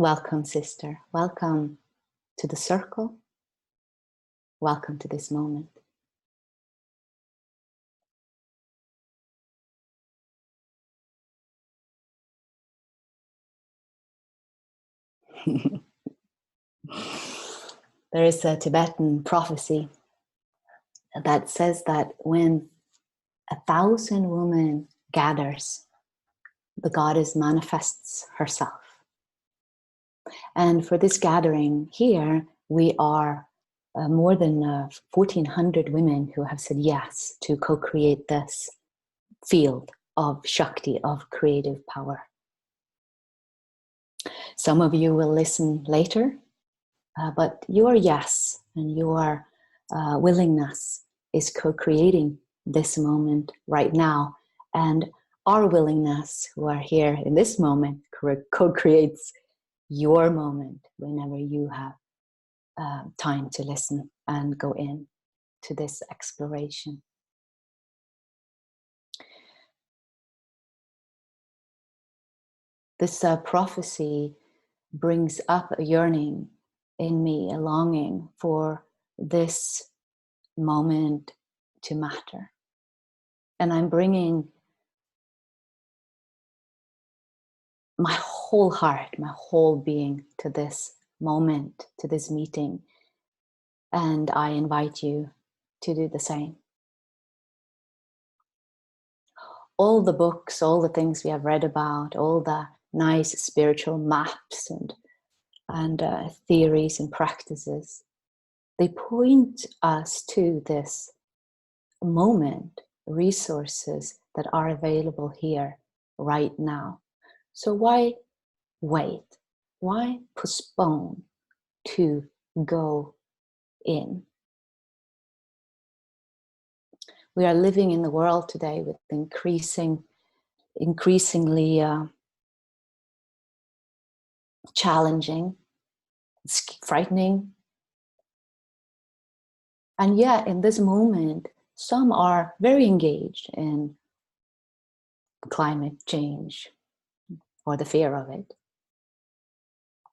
Welcome, sister. Welcome to the circle. Welcome to this moment. There is a Tibetan prophecy that says that when 1,000 women gathers, the goddess manifests herself. And for this gathering here, we are more than 1,400 women who have said yes to co-create this field of Shakti, of creative power. Some of you will listen later, but your yes and your willingness is co-creating this moment right now. And our willingness, who are here in this moment, co-creates your moment whenever you have time to listen and go in to this exploration. This prophecy brings up a yearning in me, a longing for this moment to matter. And I'm bringing my whole heart, my whole being to this moment, to this meeting. And I invite you to do the same. All the books, all the things we have read about, all the nice spiritual maps and theories and practices, they point us to this moment, resources that are available here right now. So why wait? Why postpone to go in? We are living in the world today with increasingly challenging, frightening. And yet in this moment, some are very engaged in climate change or the fear of it.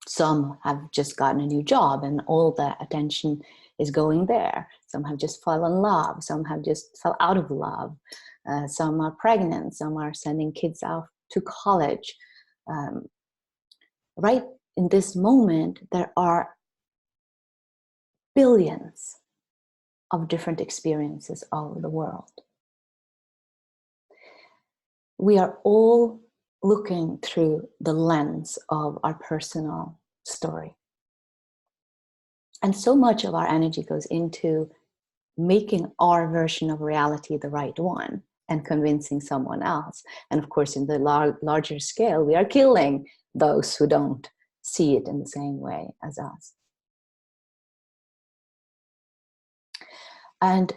Some have just gotten a new job and all the attention is going there. Some have just fallen in love. Some have just fell out of love. Some are pregnant. Some are sending kids out to college. Right in this moment, there are billions of different experiences all over the world. We are all looking through the lens of our personal story. And so much of our energy goes into making our version of reality the right one and convincing someone else. And of course, in the larger scale, we are killing those who don't see it in the same way as us. And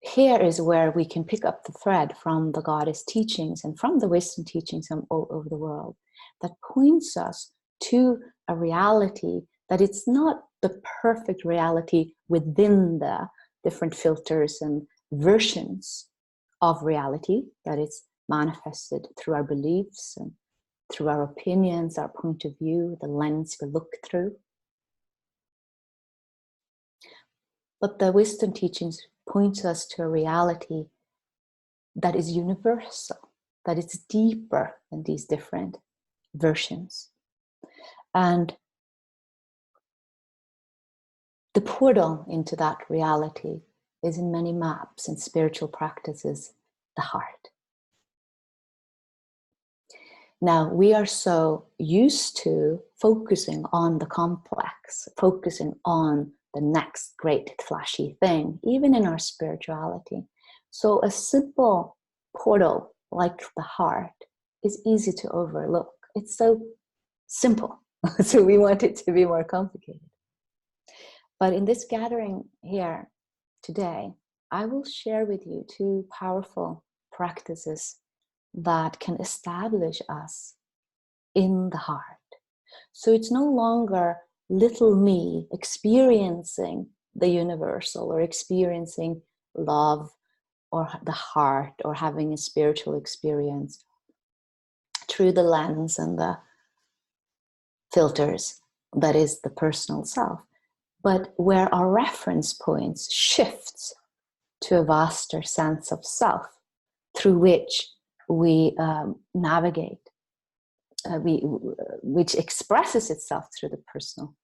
here is where we can pick up the thread from the goddess teachings and from the wisdom teachings from all over the world that points us to a reality that it's not the perfect reality within the different filters and versions of reality, that it's manifested through our beliefs and through our opinions, our point of view, the lens we look through. But the wisdom teachings points us to a reality that is universal, that is deeper than these different versions. And the portal into that reality is in many maps and spiritual practices, the heart. Now, we are so used to focusing on the complex, focusing on the next great flashy thing, even in our spirituality. So a simple portal like the heart is easy to overlook. It's so simple. So we want it to be more complicated. But in this gathering here today, I will share with you two powerful practices that can establish us in the heart. So it's no longer little me experiencing the universal or experiencing love or the heart or having a spiritual experience through the lens and the filters, that is the personal self, but where our reference points shifts to a vaster sense of self through which we navigate, which expresses itself through the personal,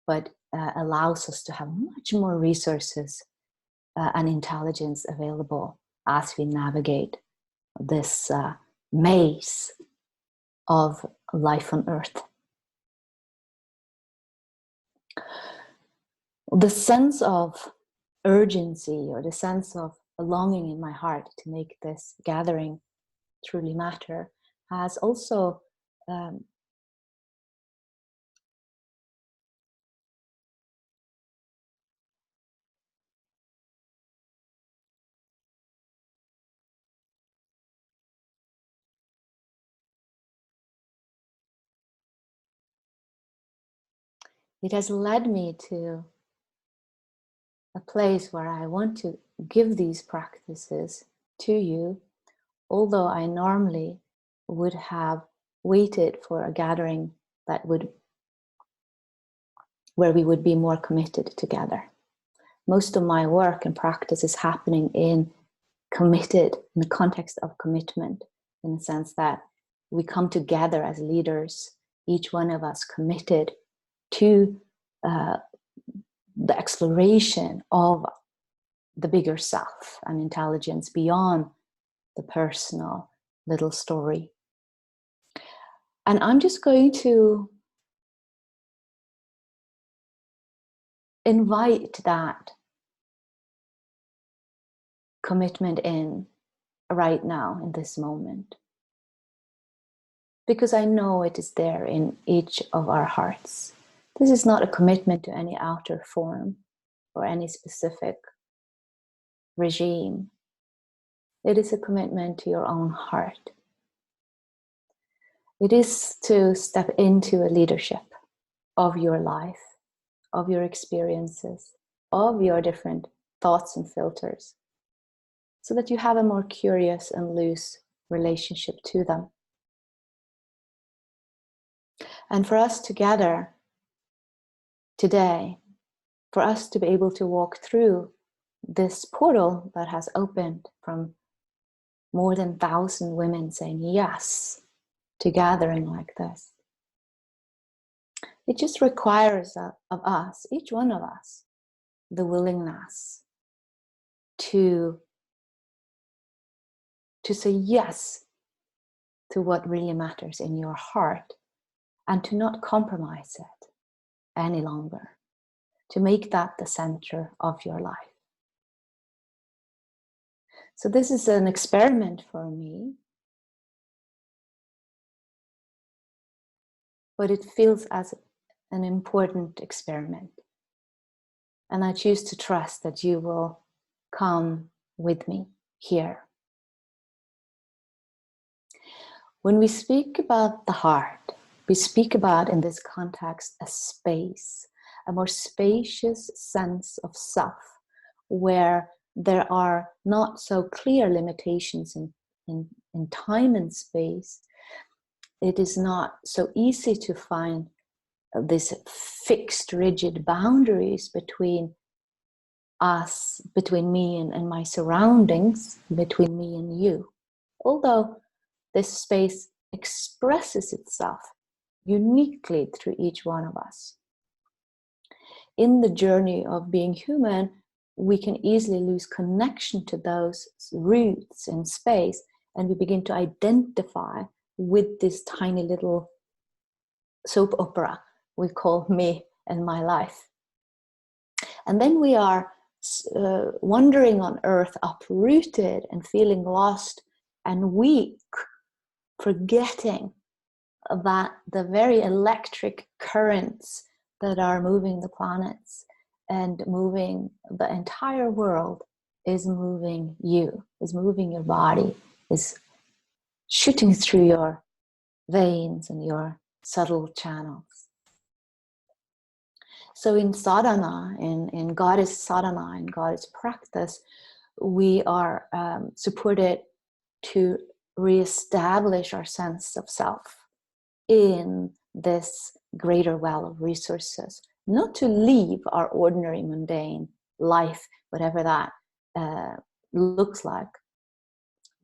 but allows us to have much more resources and intelligence available as we navigate this maze of life on earth. The sense of urgency, or the sense of a longing in my heart to make this gathering truly matter, has also it has led me to a place where I want to give these practices to you, although I normally would have waited for a gathering where we would be more committed together. Most of my work and practice is happening in the context of commitment, in the sense that we come together as leaders, each one of us committed to the exploration of the bigger self and intelligence beyond the personal little story. And I'm just going to invite that commitment in right now, in this moment, because I know it is there in each of our hearts. This is not a commitment to any outer form or any specific regime. It is a commitment to your own heart. It is to step into a leadership of your life, of your experiences, of your different thoughts and filters, so that you have a more curious and loose relationship to them. And for us together today, for us to be able to walk through this portal that has opened from more than 1,000 women saying yes to gathering like this, it just requires of us, each one of us, the willingness to say yes to what really matters in your heart, and to not compromise it any longer, to make that the center of your life. So this is an experiment for me, but it feels as an important experiment. And I choose to trust that you will come with me here. When we speak about the heart, we speak about, in this context, a space, a more spacious sense of self, where there are not so clear limitations in time and space. It is not so easy to find these fixed, rigid boundaries between us, between me and my surroundings, between me and you. Although this space expresses itself uniquely through each one of us. In the journey of being human, we can easily lose connection to those roots in space, and we begin to identify with this tiny little soap opera we call me and my life. And then we are wandering on earth, uprooted and feeling lost and weak, forgetting that the very electric currents that are moving the planets and moving the entire world is moving you, is moving your body, is shooting through your veins and your subtle channels. So in sadhana, in goddess sadhana, in goddess practice, we are supported to reestablish our sense of self in this greater well of resources, not to leave our ordinary mundane life, whatever that looks like,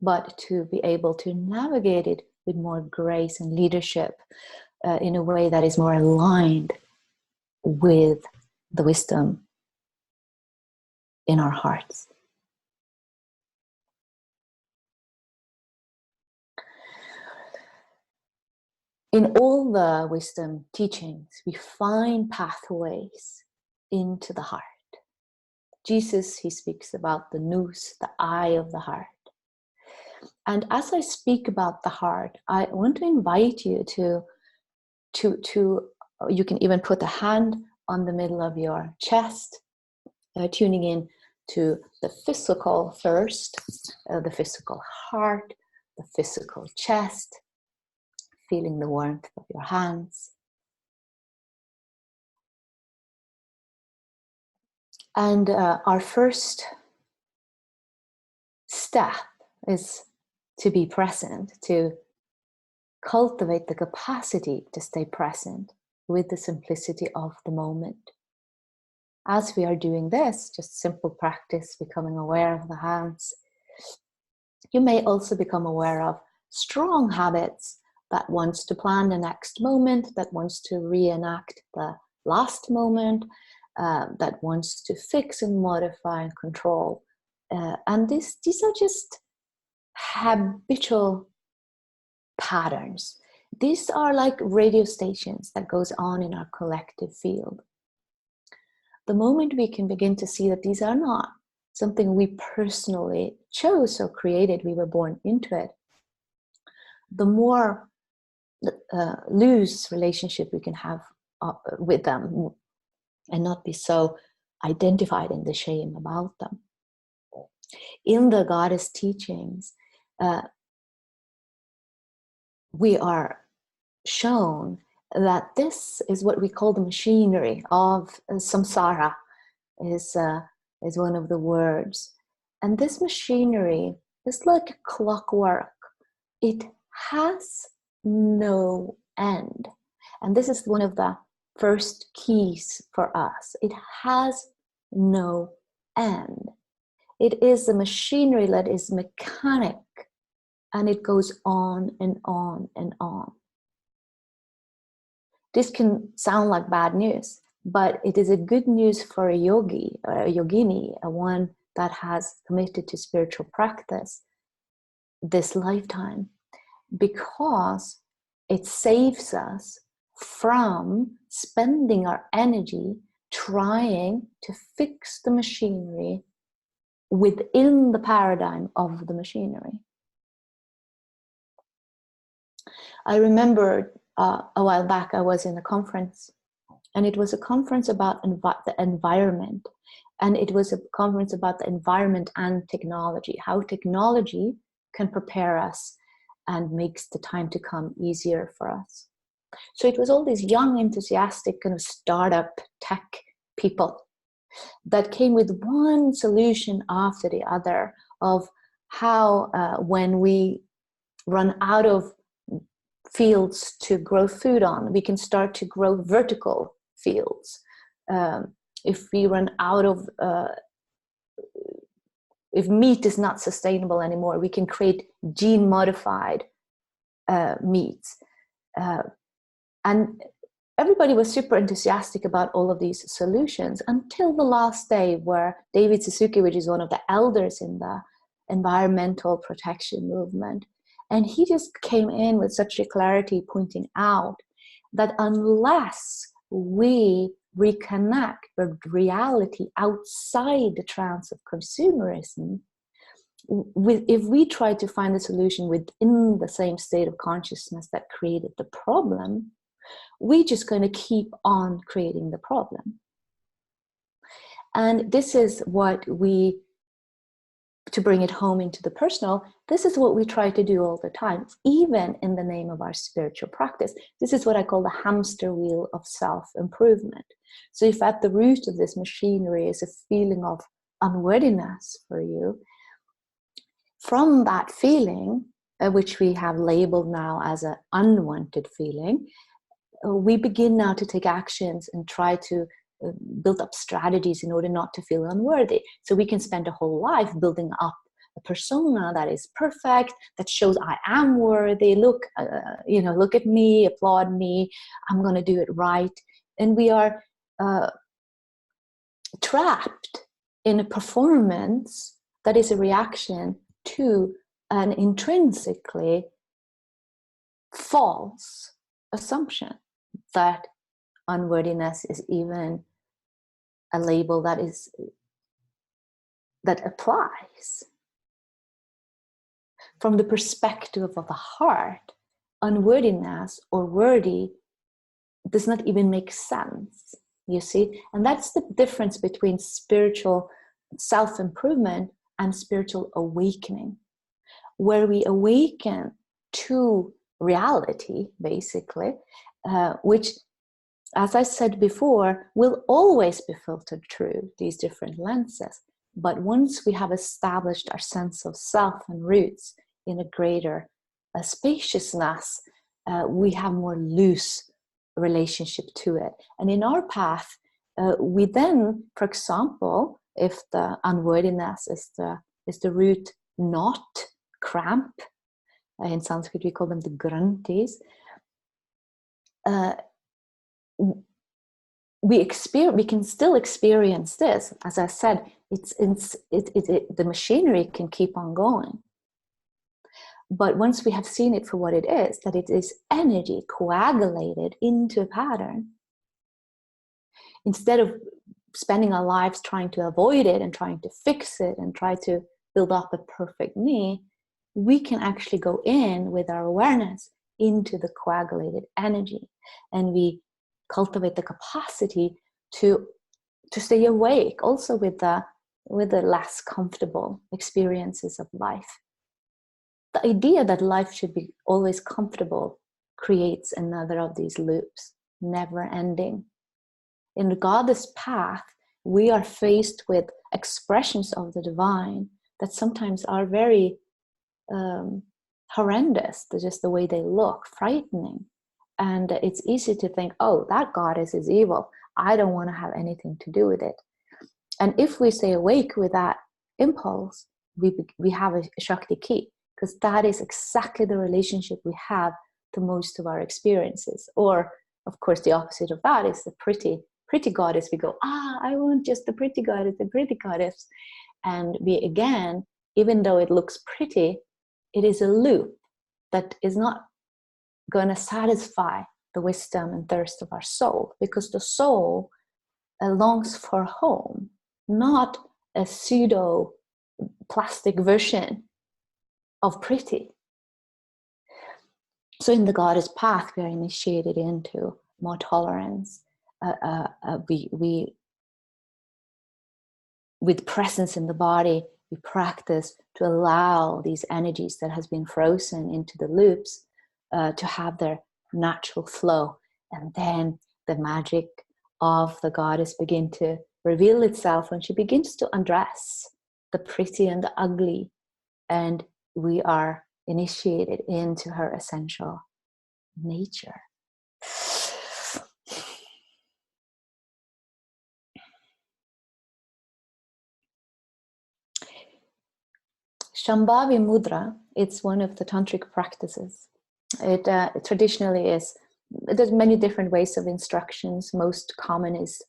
but to be able to navigate it with more grace and leadership in a way that is more aligned with the wisdom in our hearts. In all the wisdom teachings, we find pathways into the heart. Jesus, he speaks about the nous, the eye of the heart. And as I speak about the heart, I want to invite you to you can even put a hand on the middle of your chest, tuning in to the physical first, the physical heart, the physical chest, feeling the warmth of your hands. And our first step is to be present, to cultivate the capacity to stay present with the simplicity of the moment. As we are doing this, just simple practice, becoming aware of the hands, you may also become aware of strong habits that wants to plan the next moment, that wants to reenact the last moment, that wants to fix and modify and control. And these are just habitual patterns. These are like radio stations that goes on in our collective field. The moment we can begin to see that these are not something we personally chose or created, we were born into it, the more loose relationship we can have with them and not be so identified in the shame about them. In the goddess teachings, we are shown that this is what we call the machinery of samsara, is one of the words. And this machinery is like clockwork. It has no end. And this is one of the first keys for us. It has no end. It is a machinery that is mechanic, and it goes on and on and on. This can sound like bad news, but it is a good news for a yogi or a yogini, a one that has committed to spiritual practice this lifetime, because it saves us from spending our energy trying to fix the machinery within the paradigm of the machinery. I remember a while back I was in a conference, and it was a conference about the environment, and it was a conference about the environment and technology, how technology can prepare us and makes the time to come easier for us. So it was all these young, enthusiastic kind of startup tech people that came with one solution after the other of how when we run out of fields to grow food on, we can start to grow vertical fields. If we run out of, if meat is not sustainable anymore, we can create gene-modified meats. And everybody was super enthusiastic about all of these solutions until the last day, where David Suzuki, which is one of the elders in the environmental protection movement, and he just came in with such a clarity, pointing out that unless we reconnect with reality outside the trance of consumerism, if we try to find a solution within the same state of consciousness that created the problem, we're just going to keep on creating the problem. And this is what we, to bring it home into the personal, this is what we try to do all the time, even in the name of our spiritual practice. This is what I call the hamster wheel of self-improvement. So if at the root of this machinery is a feeling of unworthiness for you, from that feeling, which we have labeled now as an unwanted feeling, we begin now to take actions and try to build up strategies in order not to feel unworthy. So we can spend a whole life building up a persona that is perfect, that shows I am worthy. Look, look at me, applaud me. I'm going to do it right. And we are trapped in a performance that is a reaction to an intrinsically false assumption that unworthiness is even a label that applies. From the perspective of the heart, unworthiness or worthy does not even make sense, you see? And that's the difference between spiritual self-improvement and spiritual awakening, where we awaken to reality, basically, which, as I said before, will always be filtered through these different lenses. But once we have established our sense of self and roots in a greater spaciousness, we have more loose relationship to it. And in our path, we then, for example, if the unworthiness is the root knot, cramp, in Sanskrit we call them the granthis, we can still experience this. As I said, the machinery can keep on going. But once we have seen it for what it is, that it is energy coagulated into a pattern, instead of spending our lives trying to avoid it and trying to fix it and try to build up a perfect me, we can actually go in with our awareness into the coagulated energy, and we cultivate the capacity to stay awake also with the less comfortable experiences of life. The idea that life should be always comfortable creates another of these loops, never ending. In the goddess path, we are faced with expressions of the divine that sometimes are very horrendous, just the way they look, frightening. And it's easy to think, oh, that goddess is evil. I don't want to have anything to do with it. And if we stay awake with that impulse, we have a Shakti key, because that is exactly the relationship we have to most of our experiences. Or, of course, the opposite of that is the pretty goddess. We go, I want just the pretty goddess, the pretty goddess. And we, again, even though it looks pretty, it is a loop that is not going to satisfy the wisdom and thirst of our soul, because the soul longs for home, not a pseudo plastic version of pretty. So in the goddess path, we are initiated into more tolerance. We with presence in the body, we practice to allow these energies that has been frozen into the loops to have their natural flow. And then the magic of the goddess begin to reveal itself when she begins to undress the pretty and the ugly. And we are initiated into her essential nature. Shambhavi mudra, it's one of the tantric practices. It traditionally is, there's many different ways of instructions. Most common is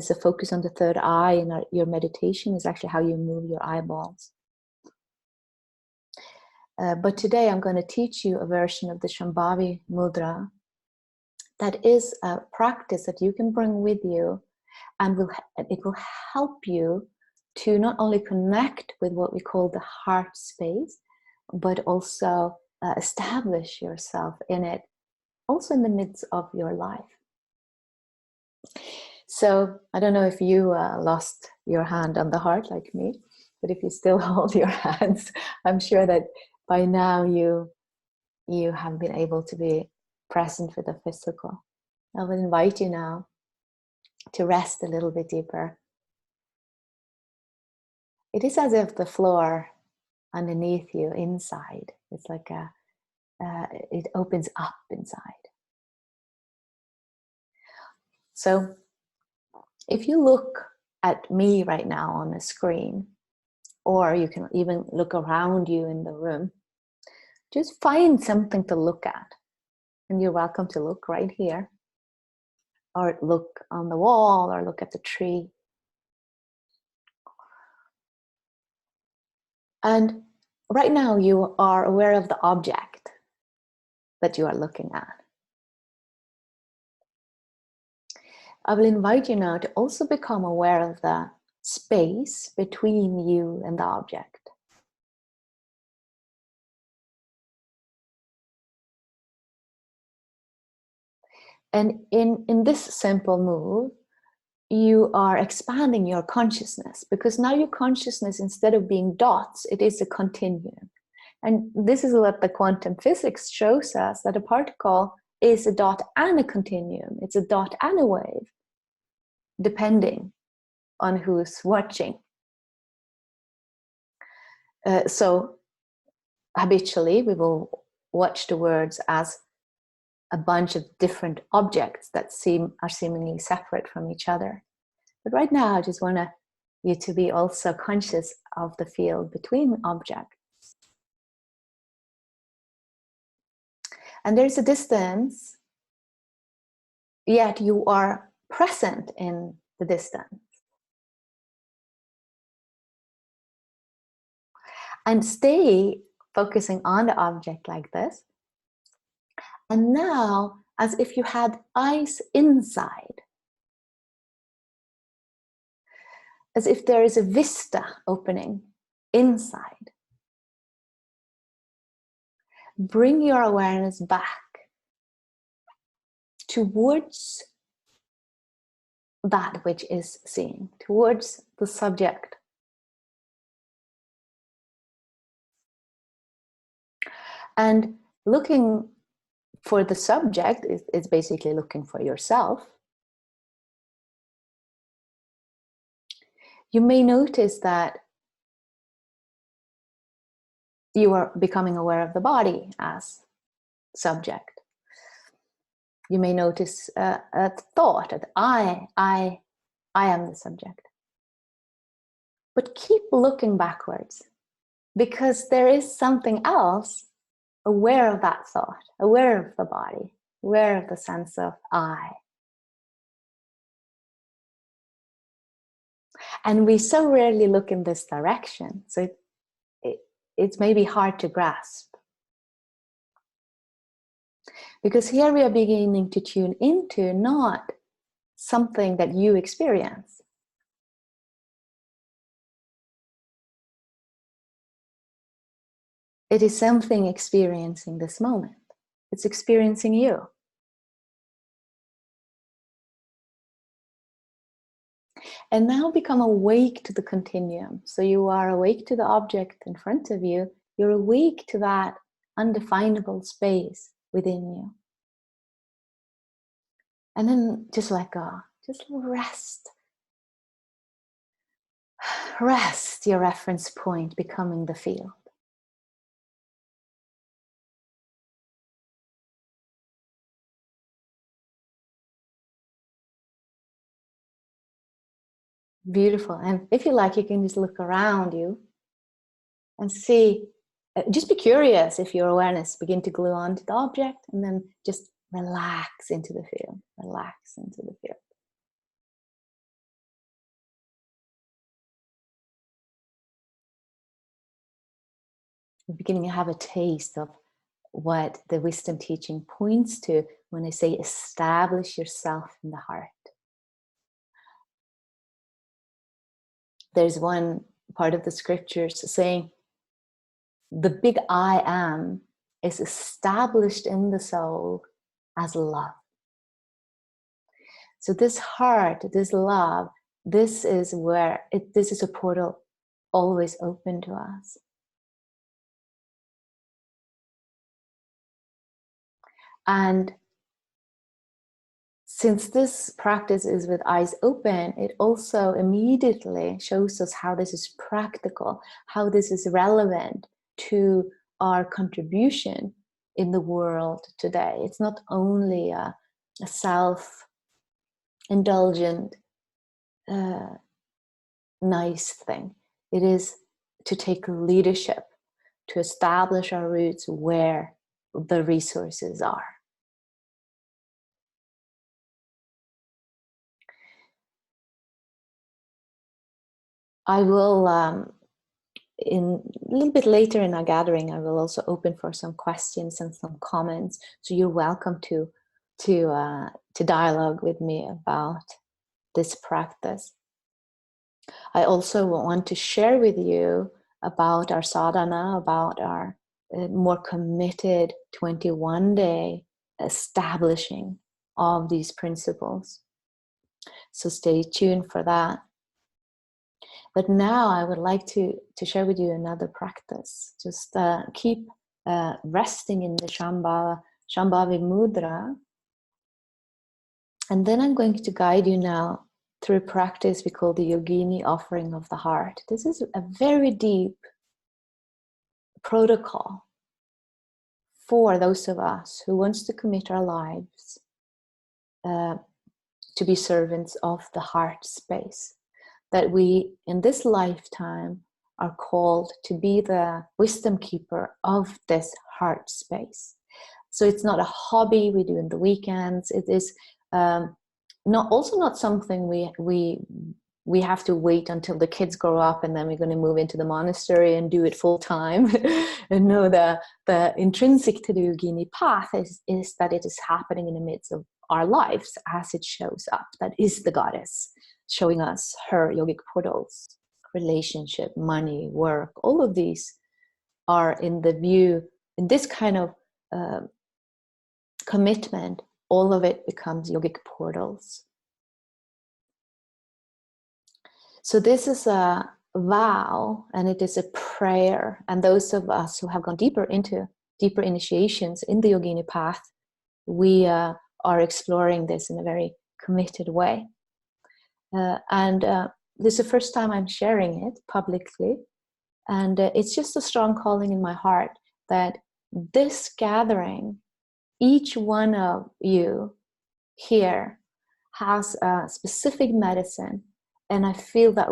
a focus on the third eye, and your meditation is actually how you move your eyeballs. But today I'm going to teach you a version of the Shambhavi mudra that is a practice that you can bring with you, and it will help you to not only connect with what we call the heart space, but also establish yourself in it, also in the midst of your life. So I don't know if you lost your hand on the heart like me, but if you still hold your hands, I'm sure that by now you have been able to be present with the physical. I will invite you now to rest a little bit deeper. It is as if the floor underneath you, inside, it's like it opens up inside. So if you look at me right now on the screen, or you can even look around you in the room, just find something to look at. And you're welcome to look right here, or look on the wall, or look at the tree. And right now you are aware of the object that you are looking at. I will invite you now to also become aware of the space between you and the object. And in this simple move, you are expanding your consciousness, because now your consciousness, instead of being dots, it is a continuum. And this is what the quantum physics shows us, that a particle is a dot and a continuum. It's a dot and a wave, depending on who's watching. So habitually, we will watch the words as a bunch of different objects that are seemingly separate from each other. But right now, I just want you to be also conscious of the field between objects. And there's a distance, yet you are present in the distance. And stay focusing on the object like this. And now, as if you had eyes inside, as if there is a vista opening inside, bring your awareness back towards that which is seen, towards the subject. And looking for the subject is basically looking for yourself. You may notice that you are becoming aware of the body as subject. You may notice a thought that I am the subject. But keep looking backwards, because there is something else aware of that thought, aware of the body, aware of the sense of I. And we so rarely look in this direction, so it's maybe hard to grasp. Because here we are beginning to tune into not something that you experience. It is something experiencing this moment. It's experiencing you. And now become awake to the continuum. So you are awake to the object in front of you. You're awake to that undefinable space within you. And then just let go. Just rest. Rest your reference point becoming the field. Beautiful. And if you like, you can just look around you and see, just be curious if your awareness begin to glue onto the object, and then just relax into the field. Relax into the field. You're beginning to have a taste of what the wisdom teaching points to when they say establish yourself in the heart. There's one part of the scriptures saying the big I am is established in the soul as love. So this heart, this love, this is where this is a portal always open to us. And since this practice is with eyes open, it also immediately shows us how this is practical, how this is relevant to our contribution in the world today. It's not only a self indulgent, nice thing. It is to take leadership, to establish our roots where the resources are. I will, in a little bit later in our gathering, I will also open for some questions and some comments. So you're welcome to dialogue with me about this practice. I also want to share with you about our sadhana, about our more committed 21-day establishing of these principles. So stay tuned for that. But now I would like to share with you another practice. Just keep resting in the Shambhavi mudra. And then I'm going to guide you now through a practice we call the yogini offering of the heart. This is a very deep protocol for those of us who wants to commit our lives to be servants of the heart space. That we, in this lifetime, are called to be the wisdom keeper of this heart space. So it's not a hobby we do in the weekends. It is not something we have to wait until the kids grow up and then we're going to move into the monastery and do it full time. And no, the intrinsic to the yogini path is that it is happening in the midst of our lives as it shows up. That is the goddess showing us her yogic portals, relationship, money, work. All of these are in the view, in this kind of commitment, all of it becomes yogic portals. So this is a vow and it is a prayer. And those of us who have gone deeper initiations in the yogini path, we are exploring this in a very committed way. This is the first time I'm sharing it publicly. And it's just a strong calling in my heart that this gathering, each one of you here has a specific medicine. And I feel that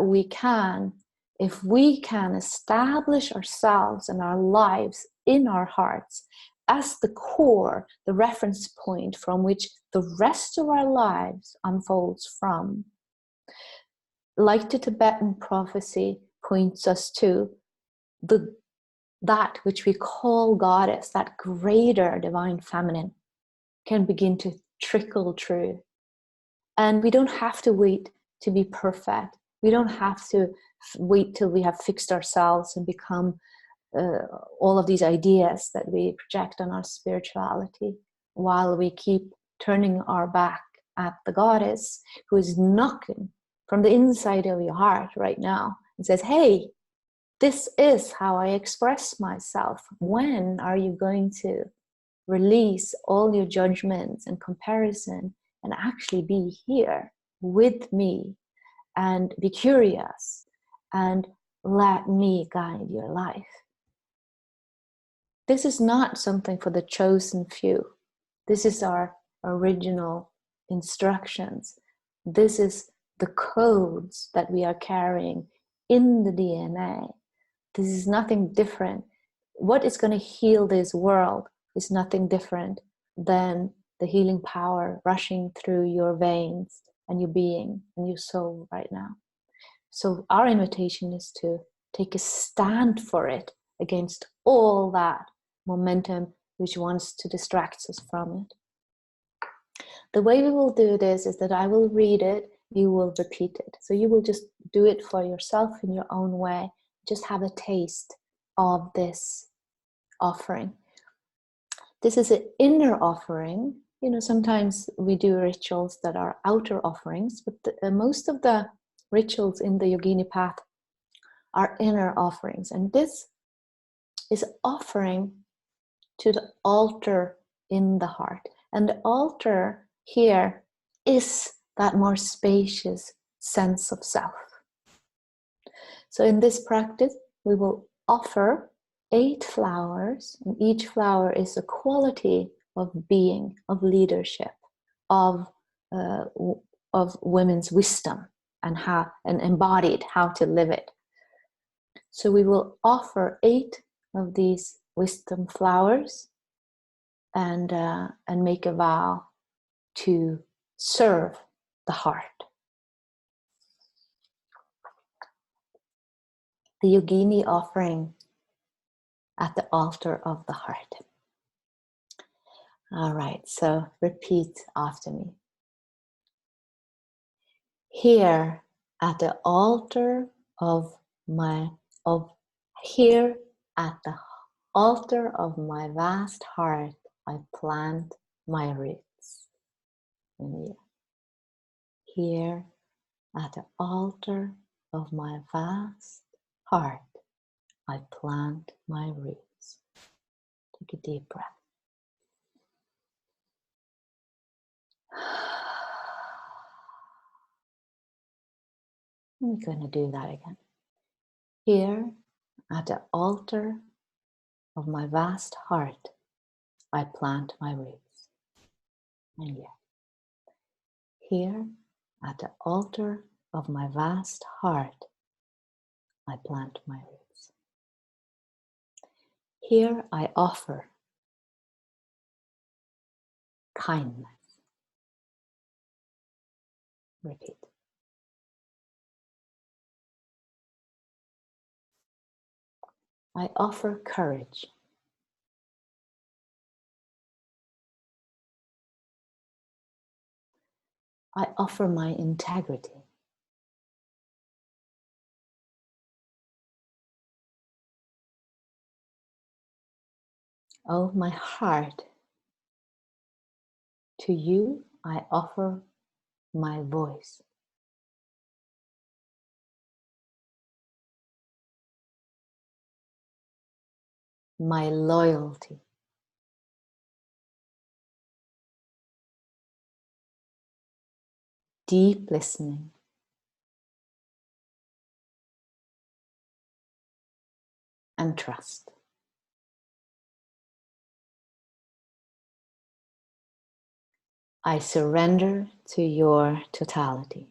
if we can establish ourselves and our lives in our hearts as the core, the reference point from which the rest of our lives unfolds from. Like the Tibetan prophecy points us to that which we call goddess, that greater divine feminine, can begin to trickle through. And we don't have to wait to be perfect. We don't have to wait till we have fixed ourselves and become all of these ideas that we project on our spirituality, while we keep turning our back at the goddess who is knocking from the inside of your heart right now and says, hey, this is how I express myself. When are you going to release all your judgments and comparison and actually be here with me and be curious and let me guide your life? This is not something for the chosen few. This is our original instructions. This is the codes that we are carrying in the DNA. This is nothing different. What is going to heal this world is nothing different than the healing power rushing through your veins and your being and your soul right now. So our invitation is to take a stand for it against all that momentum which wants to distract us from it. The way we will do this is that I will read it, you will repeat it. So you will just do it for yourself in your own way. Just have a taste of this offering. This is an inner offering. You know, sometimes we do rituals that are outer offerings, but most of the rituals in the yogini path are inner offerings. And this is offering to the altar in the heart. And the altar here is that more spacious sense of self. So in this practice, we will offer 8 flowers, and each flower is a quality of being, of leadership, of of women's wisdom and embodied how to live it. So we will offer 8 of these wisdom flowers and make a vow to serve the heart. The yogini offering at the altar of the heart. All right, so repeat after me. Here at the altar of my vast heart, I plant my roots. And here at the altar of my vast heart, I plant my roots. Take a deep breath. We're going to do that again. Here at the altar of my vast heart, I plant my roots. And here at the altar of my vast heart, I plant my roots. Here I offer kindness. Repeat. I offer courage. I offer my integrity. Oh, my heart, to you I offer my voice. My loyalty. Deep listening. And trust. I surrender to your totality.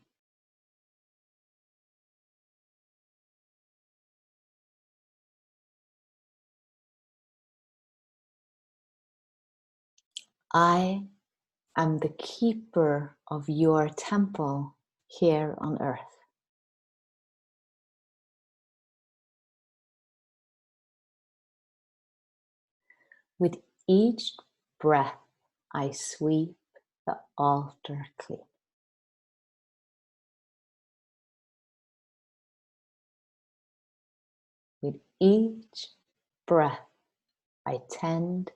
I am the keeper of your temple here on earth. With each breath, I sweep the altar clean. With each breath, I tend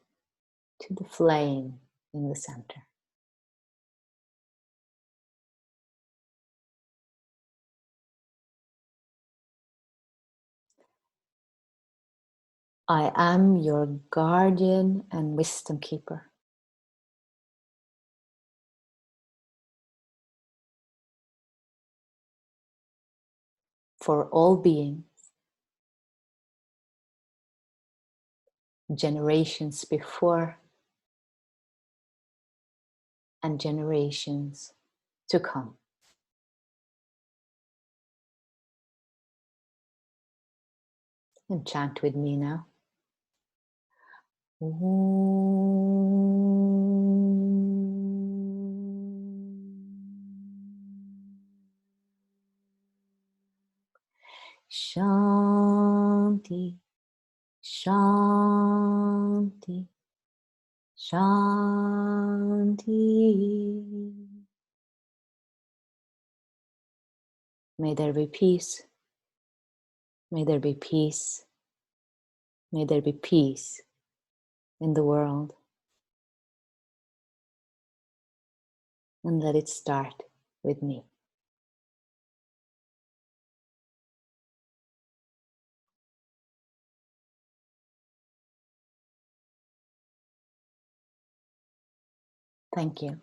to the flame in the center. I am your guardian and wisdom keeper. For all beings, generations before and generations to come. And chant with me now. Shanti, Shanti, Shanti. May there be peace. May there be peace. May there be peace in the world. And let it start with me. Thank you.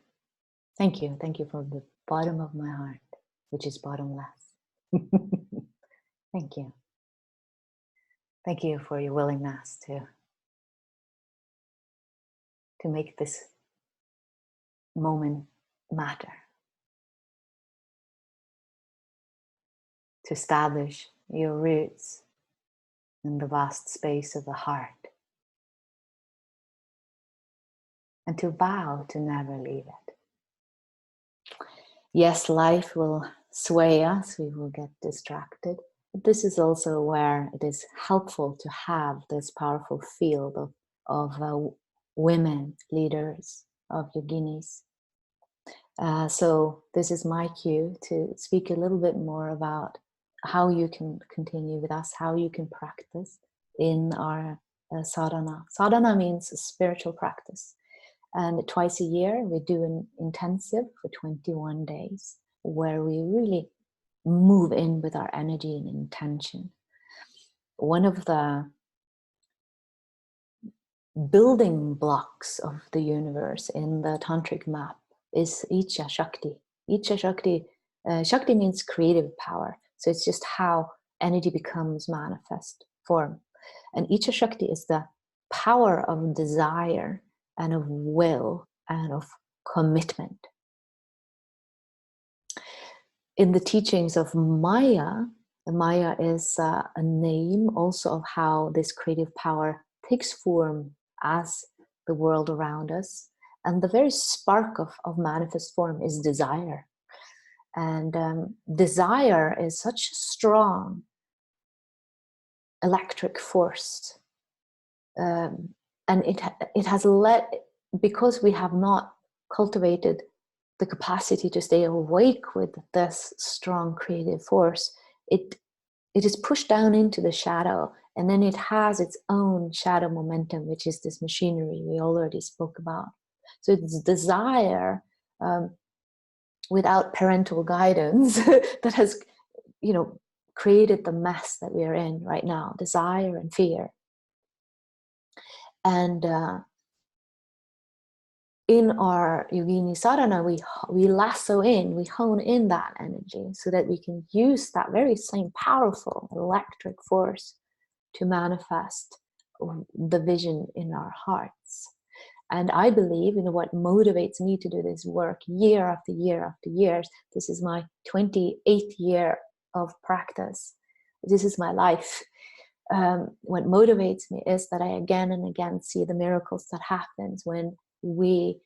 Thank you. Thank you from the bottom of my heart, which is bottomless. Thank you. Thank you for your willingness to make this moment matter. to establish your roots in the vast space of the heart, and to vow to never leave it. Yes, life will sway us, we will get distracted, but this is also where it is helpful to have this powerful field of women leaders, of yoginis. So this is my cue to speak a little bit more about how you can continue with us, how you can practice in our sadhana. Sadhana means a spiritual practice. And twice a year, we do an intensive for 21 days where we really move in with our energy and intention. One of the building blocks of the universe in the tantric map is Icha Shakti. Icha Shakti, Shakti means creative power. So it's just how energy becomes manifest form. And Icha Shakti is the power of desire and of will and of commitment. In the teachings of Maya, the Maya is a name also of how this creative power takes form as the world around us. And the very spark of manifest form is desire. And desire is such a strong electric force. And it has led, because we have not cultivated the capacity to stay awake with this strong creative force, it is pushed down into the shadow, and then it has its own shadow momentum, which is this machinery we already spoke about. So it's desire without parental guidance that has, created the mess that we are in right now, desire and fear. And in our yogini sadhana, we lasso in, we hone in that energy so that we can use that very same powerful electric force to manifest the vision in our hearts. And I believe, what motivates me to do this work year after year after year, this is my 28th year of practice. This is my life. What motivates me is that I again and again see the miracles that happens when we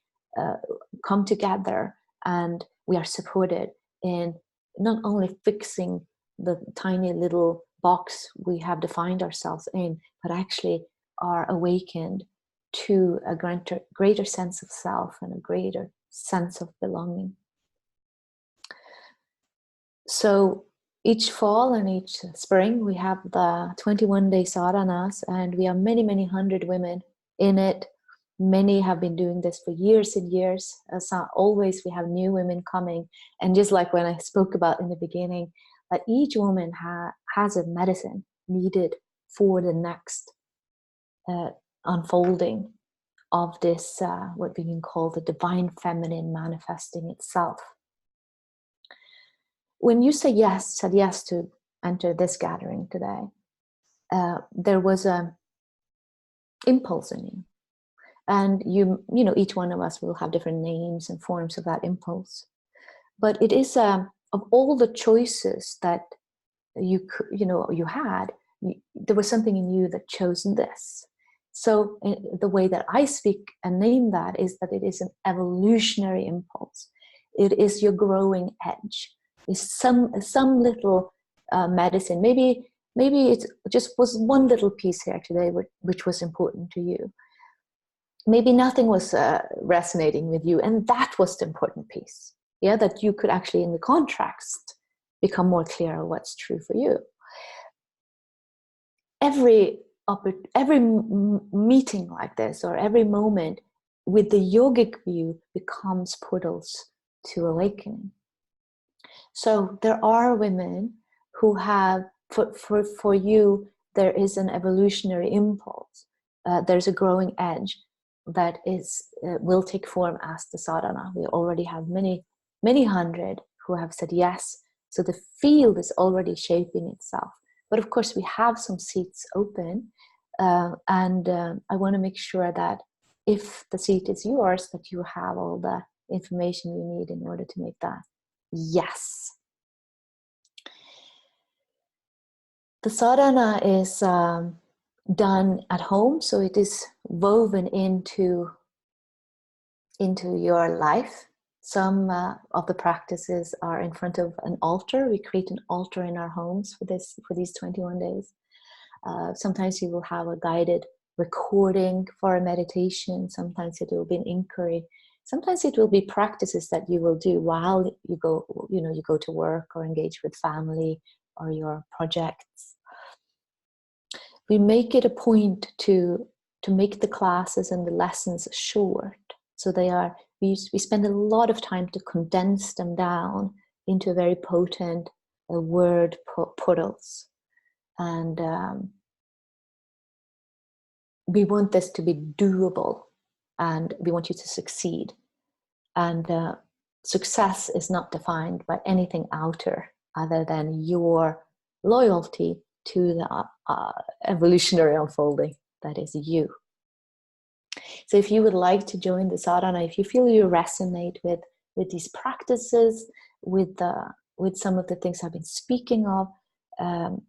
come together and we are supported in not only fixing the tiny little box we have defined ourselves in, but actually are awakened to a greater sense of self and a greater sense of belonging. So each fall and each spring, we have the 21-day sadhanas, and we are many, many hundred women in it. Many have been doing this for years and years. So always we have new women coming. And just like when I spoke about in the beginning, that each woman has a medicine needed for the next unfolding of this, what we can call the divine feminine manifesting itself. When you said yes to enter this gathering today, there was an impulse in you. And each one of us will have different names and forms of that impulse. But it is, of all the choices that you had, there was something in you that chose this. So the way that I speak and name that is that it is an evolutionary impulse. It is your growing edge. It's some little medicine. Maybe it just was one little piece here today which was important to you. Maybe nothing was resonating with you, and that was the important piece. Yeah, that you could actually, in the context, become more clear on what's true for you. Every meeting like this, or every moment with the yogic view, becomes portals to awakening. So there are women who have, for you, there is an evolutionary impulse. There's a growing edge that will take form as the sadhana. We already have many, many hundred who have said yes. So the field is already shaping itself. But of course, we have some seats open. And I want to make sure that if the seat is yours, that you have all the information you need in order to make that yes. The sadhana is done at home, so it is woven into your life. Some of the practices are in front of an altar. We create an altar in our homes for these 21 days. Sometimes you will have a guided recording for a meditation. Sometimes it will be an inquiry. Sometimes it will be practices that you will do while you go to work or engage with family or your projects. We make it a point to make the classes and the lessons short. So we spend a lot of time to condense them down into very potent word portals. And we want this to be doable, and we want you to succeed. And success is not defined by anything outer other than your loyalty to the evolutionary unfolding that is you. So if you would like to join the sadhana, if you feel you resonate with these practices, with some of the things I've been speaking of,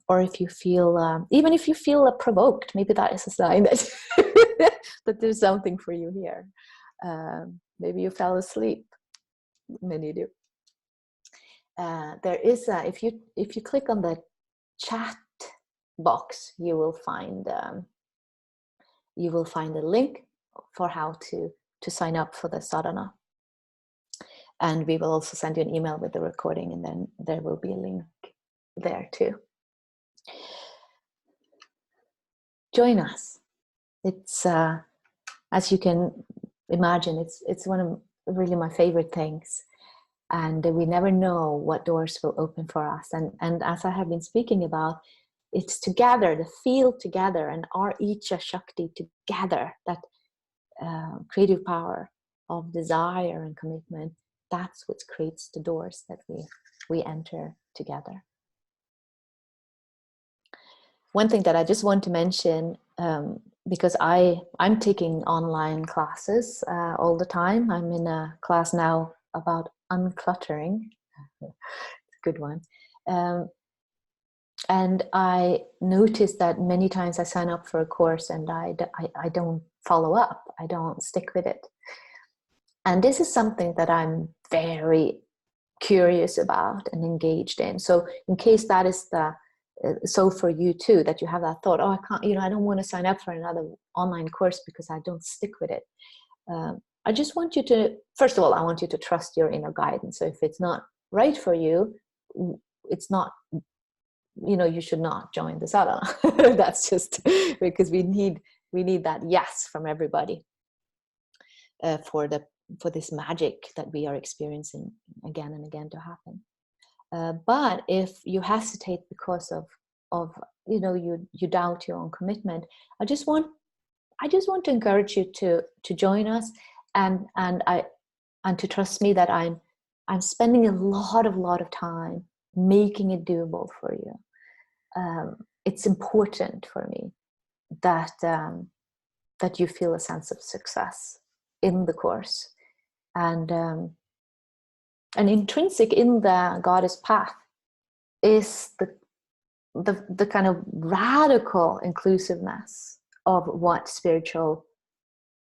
or if you feel, even if you feel provoked, maybe that is a sign that that there's something for you here. Maybe you fell asleep. Many do. There is if you click on the chat box, you will find a link for how to sign up for the sadhana, and we will also send you an email with the recording, and then there will be a link there too. Join us. It's as you can imagine, it's one of really my favorite things, and we never know what doors will open for us. And as I have been speaking about, it's together, the field together, and our Icha Shakti together, that creative power of desire and commitment, that's what creates the doors that we enter together. One thing that I just want to mention, because I'm taking online classes all the time. I'm in a class now about uncluttering. It's a good one. And I noticed that many times I sign up for a course and I don't follow up. I don't stick with it. And this is something that I'm very curious about and engaged in. So in case that is so for you too, that you have that thought, oh, I can't, I don't want to sign up for another online course because I don't stick with it. I just want you to, first of all, I want you to trust your inner guidance. So if it's not right for you, it's not, you should not join the sadhana. That's just because we need that yes from everybody for this magic that we are experiencing again and again to happen. But if you hesitate because of you doubt your own commitment, I just want to encourage you to join us and to trust me that I'm spending a lot of time making it doable for you. It's important for me that you feel a sense of success in the course, and intrinsic in the goddess path is the kind of radical inclusiveness of what spiritual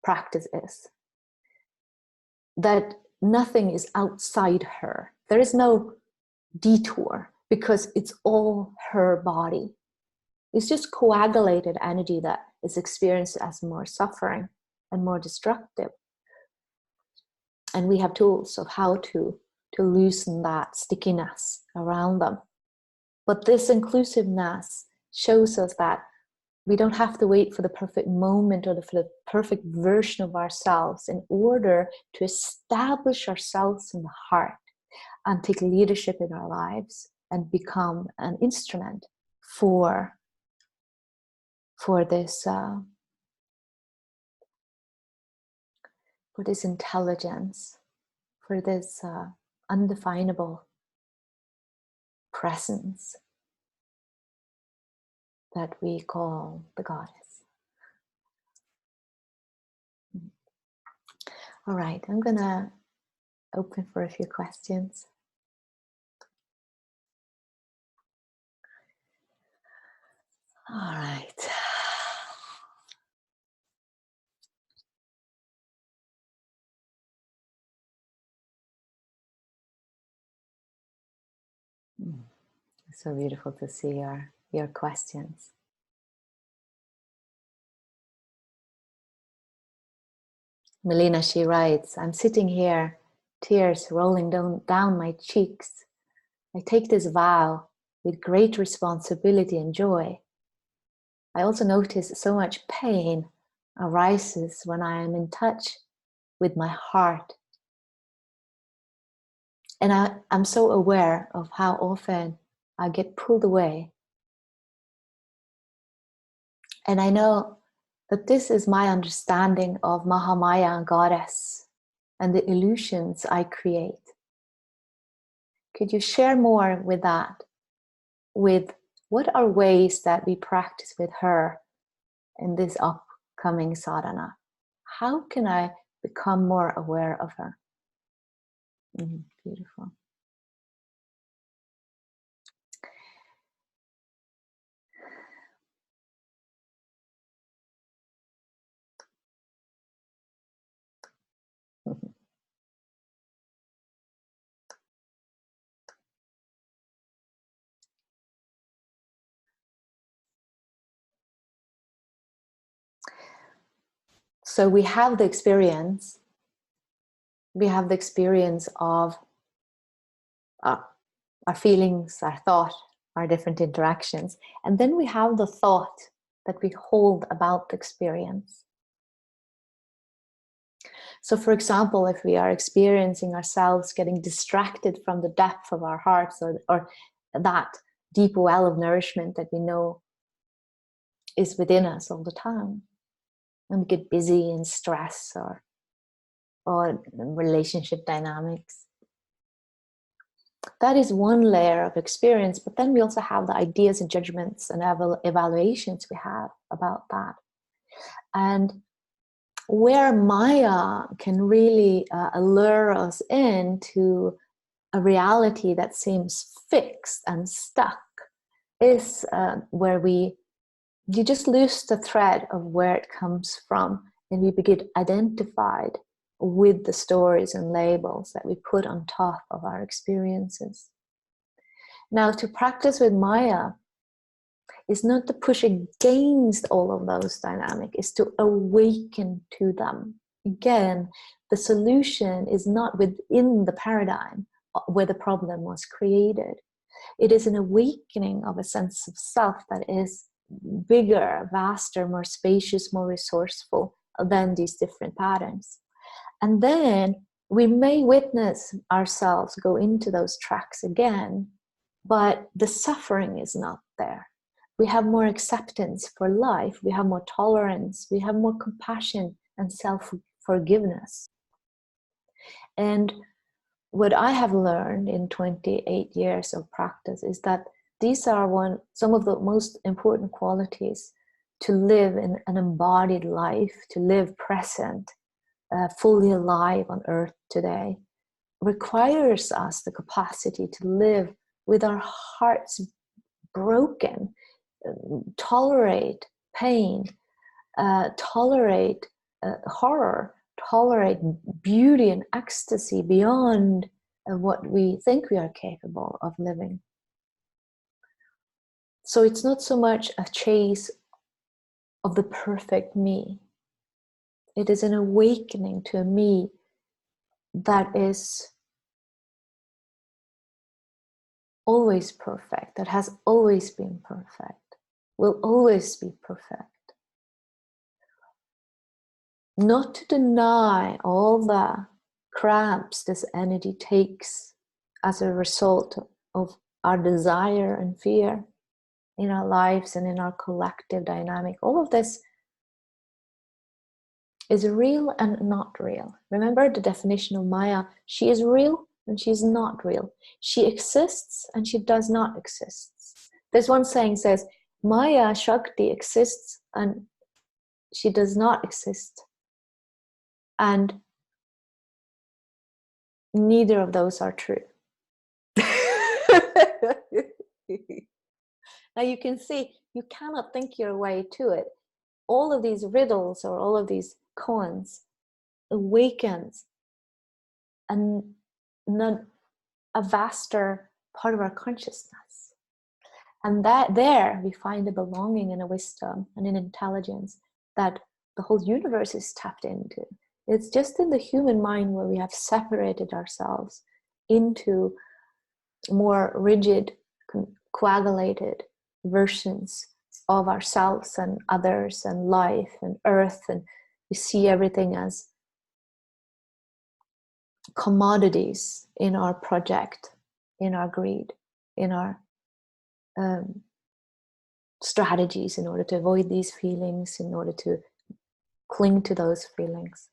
practice is. That nothing is outside her. There is no detour because it's all her body. It's just coagulated energy that is experienced as more suffering and more destructive. And we have tools of how to loosen that stickiness around them. But this inclusiveness shows us that we don't have to wait for the perfect moment or for the perfect version of ourselves in order to establish ourselves in the heart and take leadership in our lives and become an instrument for this intelligence, for this undefinable presence that we call the goddess. All right, I'm gonna open for a few questions. All right. It's so beautiful to see your questions. Melina, she writes, I'm sitting here, tears rolling down my cheeks. I take this vow with great responsibility and joy. I also notice so much pain arises when I am in touch with my heart. And I'm so aware of how often I get pulled away. And I know that this is my understanding of Mahamaya and Goddess and the illusions I create. Could you share more with that? With what are ways that we practice with her in this upcoming sadhana? How can I become more aware of her? Beautiful. So we have the experience. We have the experience of our feelings, our thought, our different interactions. And then we have the thought that we hold about the experience. So for example, if we are experiencing ourselves getting distracted from the depth of our hearts, or that deep well of nourishment that we know is within us all the time, and we get busy in stress or relationship dynamics, that is one layer of experience. But then we also have the ideas and judgments and evaluations we have about that. And where Maya can really allure us into a reality that seems fixed and stuck is where you just lose the thread of where it comes from, and we get identified with the stories and labels that we put on top of our experiences. Now, to practice with Maya is not to push against all of those dynamics, is to awaken to them. Again, the solution is not within the paradigm where the problem was created. It is an awakening of a sense of self that is bigger, vaster, more spacious, more resourceful than these different patterns. And then we may witness ourselves go into those tracks again, but the suffering is not there. We have more acceptance for life. We have more tolerance. We have more compassion and self-forgiveness. And what I have learned in 28 years of practice is that these are some of the most important qualities to live in an embodied life, to live present, fully alive on earth today, requires us the capacity to live with our hearts broken, tolerate pain, tolerate horror, tolerate beauty and ecstasy beyond what we think we are capable of living. So it's not so much a chase of the perfect me. It is an awakening to a me that is always perfect, that has always been perfect, will always be perfect. Not to deny all the cramps this energy takes as a result of our desire and fear in our lives and in our collective dynamic. All of this is real and not real. Remember the definition of Maya. She is real and she is not real. She exists and she does not exist. There's one saying says, Maya Shakti exists and she does not exist. And neither of those are true. Now you can see You cannot think your way to it. All of these riddles or all of these koans awakens and not a vaster part of our consciousness. And that there we find a belonging and a wisdom and an intelligence that the whole universe is tapped into. It's just in the human mind where we have separated ourselves into more rigid, coagulated versions of ourselves and others and life and earth, and we see everything as commodities in our project, in our greed, in our strategies in order to avoid these feelings, in order to cling to those feelings.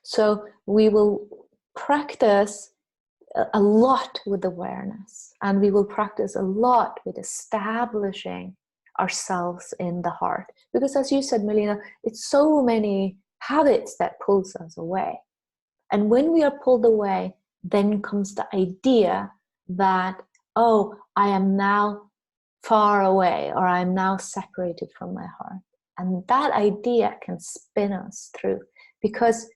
So we will practice a lot with awareness, and we will practice a lot with establishing ourselves in the heart, because as you said, Melina, it's so many habits that pulls us away. And when we are pulled away, then comes the idea that, oh, I am now far away, or I'm now separated from my heart. And that idea can spin us through, because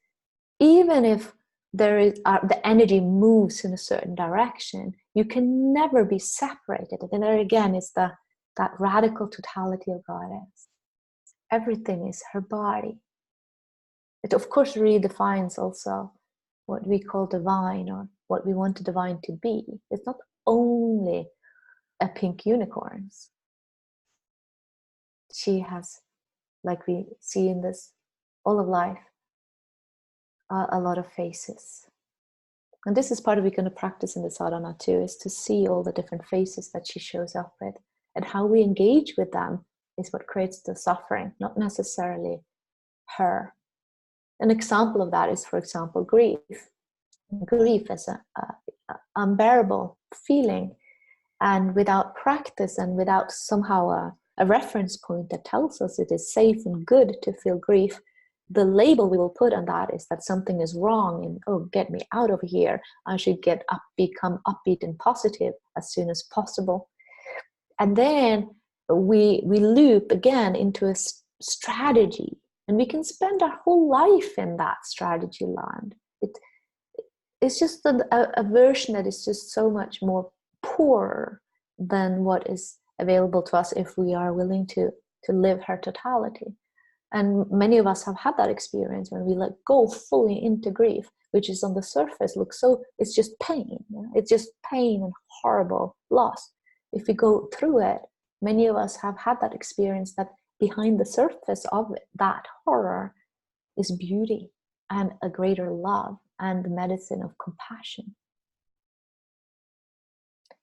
even if there is the energy moves in a certain direction, you can never be separated. And there again is that radical totality of Goddess. Everything is her body. It of course redefines also what we call divine, or what we want the divine to be. It's not only a pink unicorn. She has, like we see in this all of life, a lot of faces. And this is part of what we're going to practice in the sadhana too, is to see all the different faces that she shows up with, and how we engage with them is what creates the suffering, not necessarily her. An example of that is, for example, grief. Grief is an unbearable feeling, and without practice and without somehow a reference point that tells us it is safe and good to feel grief, the label we will put on that is that something is wrong, and oh, get me out of here. I should become upbeat and positive as soon as possible. And then we loop again into a strategy, and we can spend our whole life in that strategy land. It's just a version that is just so much more poorer than what is available to us if we are willing to live her totality. And many of us have had that experience when we go fully into grief, which is on the surface looks so, it's just pain. It's just pain and horrible loss. If we go through it, many of us have had that experience, that behind the surface of that horror is beauty and a greater love and the medicine of compassion.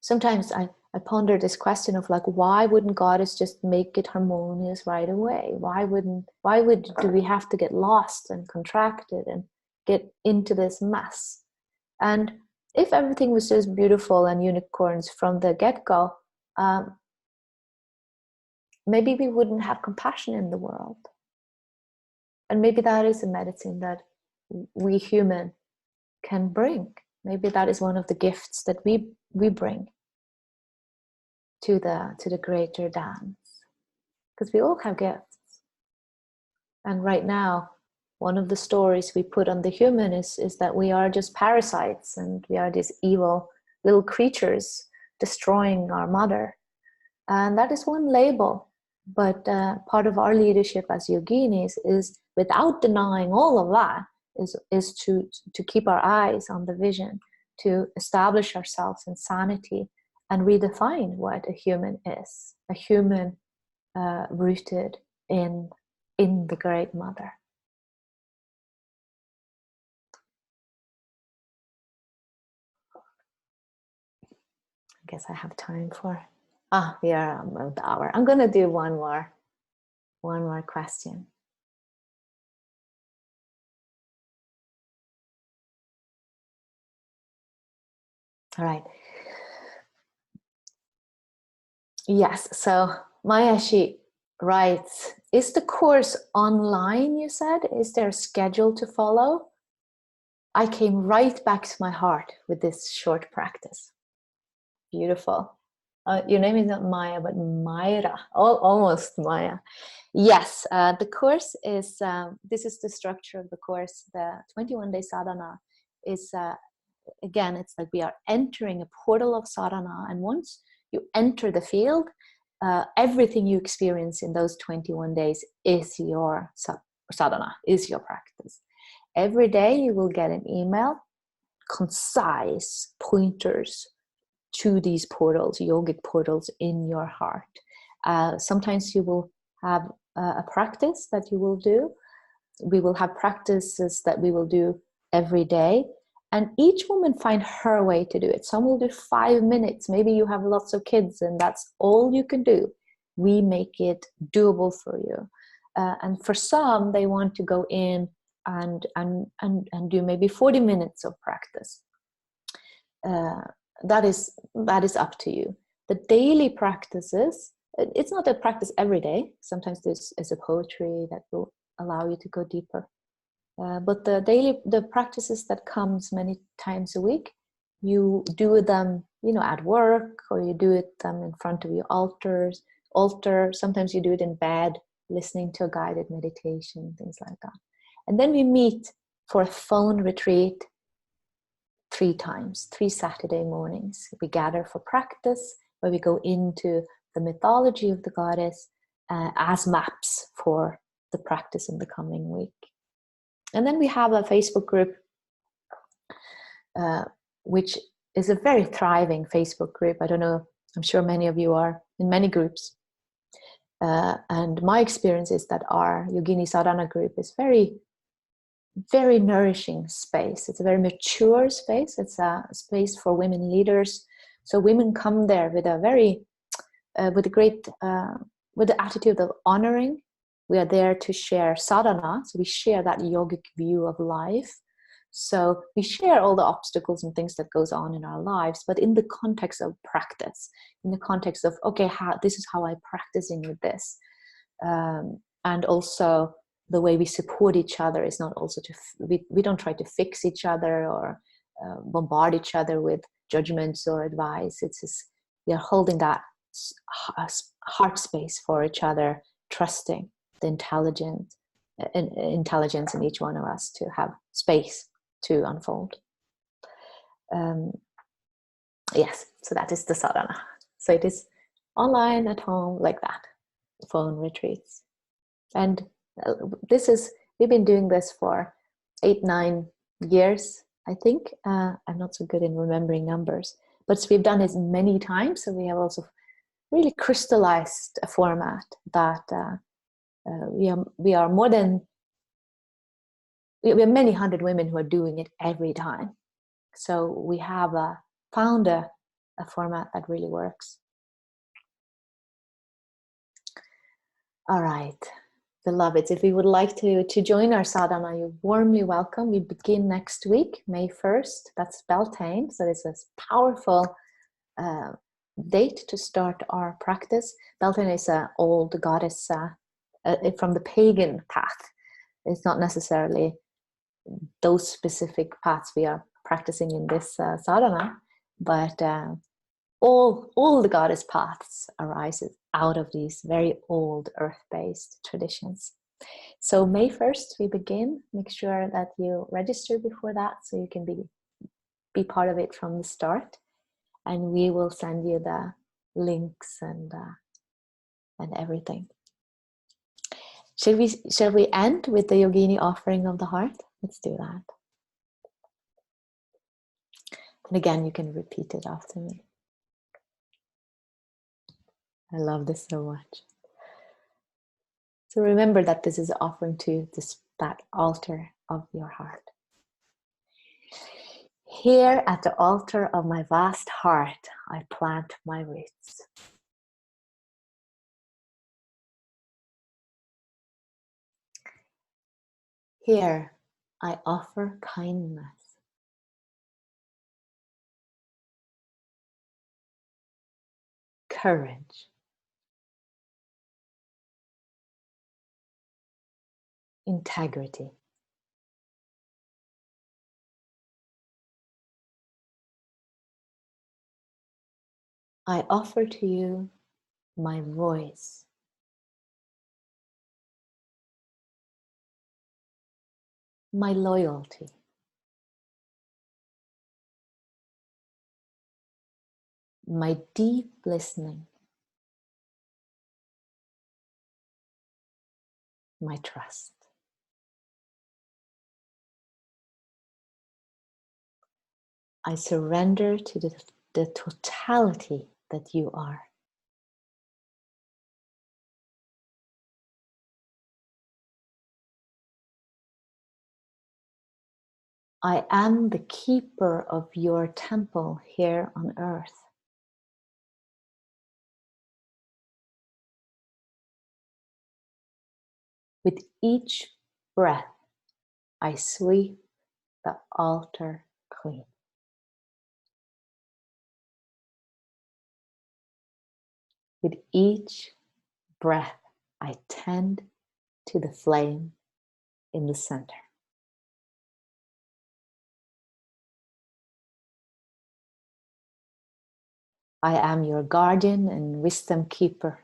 Sometimes I ponder this question of why wouldn't Goddess just make it harmonious right away? Why do we have to get lost and contracted and get into this mess? And if everything was just beautiful and unicorns from the get-go, maybe we wouldn't have compassion in the world. And maybe that is a medicine that we human can bring. Maybe that is one of the gifts that we bring to the greater dance, because we all have gifts. And right now, one of the stories we put on the human is that we are just parasites, and we are these evil little creatures destroying our mother. And that is one label. But part of our leadership as yoginis is, without denying all of that, is to keep our eyes on the vision, to establish ourselves in sanity and redefine what a human is. A human rooted in the Great Mother. I guess I have time for, we are about the hour. I'm going to do one more question. All right. Yes, so Mayashi writes, is the course online, you said? Is there a schedule to follow? I came right back to my heart with this short practice. Beautiful. Your name is not Maya, but Myra. Almost Maya. Yes, the course is, this is the structure of the course. The 21-day sadhana is, again, it's like we are entering a portal of sadhana. And once you enter the field, everything you experience in those 21 days is your sadhana, is your practice. Every day you will get an email, concise pointers to these portals, yogic portals in your heart. Sometimes you will have a practice that you will do. We will have practices that we will do every day, and each woman find her way to do it. Some will do 5 minutes. Maybe you have lots of kids and that's all you can do. We make it doable for you. And for some, they want to go in and do maybe 40 minutes of practice. That is up to you. The daily practices, it's not a practice every day. Sometimes there's a poetry that will allow you to go deeper. But the practices that comes many times a week, you do them, at work, or you do them in front of your altar. Sometimes you do it in bed, listening to a guided meditation, things like that. And then we meet for a phone retreat 3 times, 3 Saturday mornings. We gather for practice, where we go into the mythology of the goddess as maps for the practice in the coming week. And then we have a Facebook group, which is a very thriving Facebook group. I don't know, I'm sure many of you are in many groups. And my experience is that our Yogini Sadhana group is very, very nourishing space. It's a very mature space. It's a space for women leaders. So women come there with a very, with the attitude of honoring. We are there to share sadhana. So we share that yogic view of life. So we share all the obstacles and things that goes on in our lives, but in the context of practice, in the context of, okay, this is how I'm practicing with this. And also the way we support each other is not also we don't try to fix each other or bombard each other with judgments or advice. It's just, we are holding that heart space for each other, trusting the intelligence in each one of us to have space to unfold. Yes, so that is the sadhana. So it is online, at home, like that, phone retreats. And we've been doing this for 8-9 years, I think. I'm not so good in remembering numbers, but we've done it many times. So we have also really crystallized a format that we are more than, we have many hundred women who are doing it every time. So we have found a format that really works. All right, beloveds, if you would like to join our sadhana, you're warmly welcome. We begin next week, May 1st. That's Beltane. So it's a powerful date to start our practice. Beltane is an old goddess from the pagan path. It's not necessarily those specific paths we are practicing in this sadhana, but all the goddess paths arises out of these very old earth-based traditions. So May 1st we begin. Make sure that you register before that so you can be part of it from the start, and we will send you the links and everything. Shall we end with the yogini offering of the heart? Let's do that. And again, you can repeat it after me. I love this so much. So remember that this is an offering to that altar of your heart. Here at the altar of my vast heart, I plant my roots. Here I offer kindness. Courage. Integrity. I offer to you my voice, my loyalty, my deep listening, my trust. I surrender to the totality that you are. I am the keeper of your temple here on earth. With each breath, I sweep the altar clean. With each breath, I tend to the flame in the center. I am your guardian and wisdom keeper.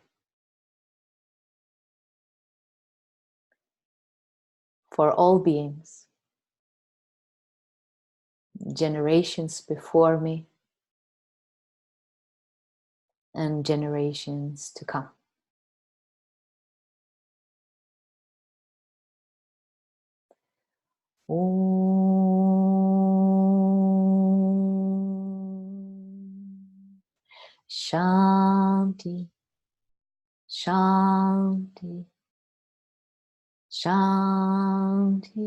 For all beings, generations before me and generations to come. Om Shanti, Shanti, Shanti.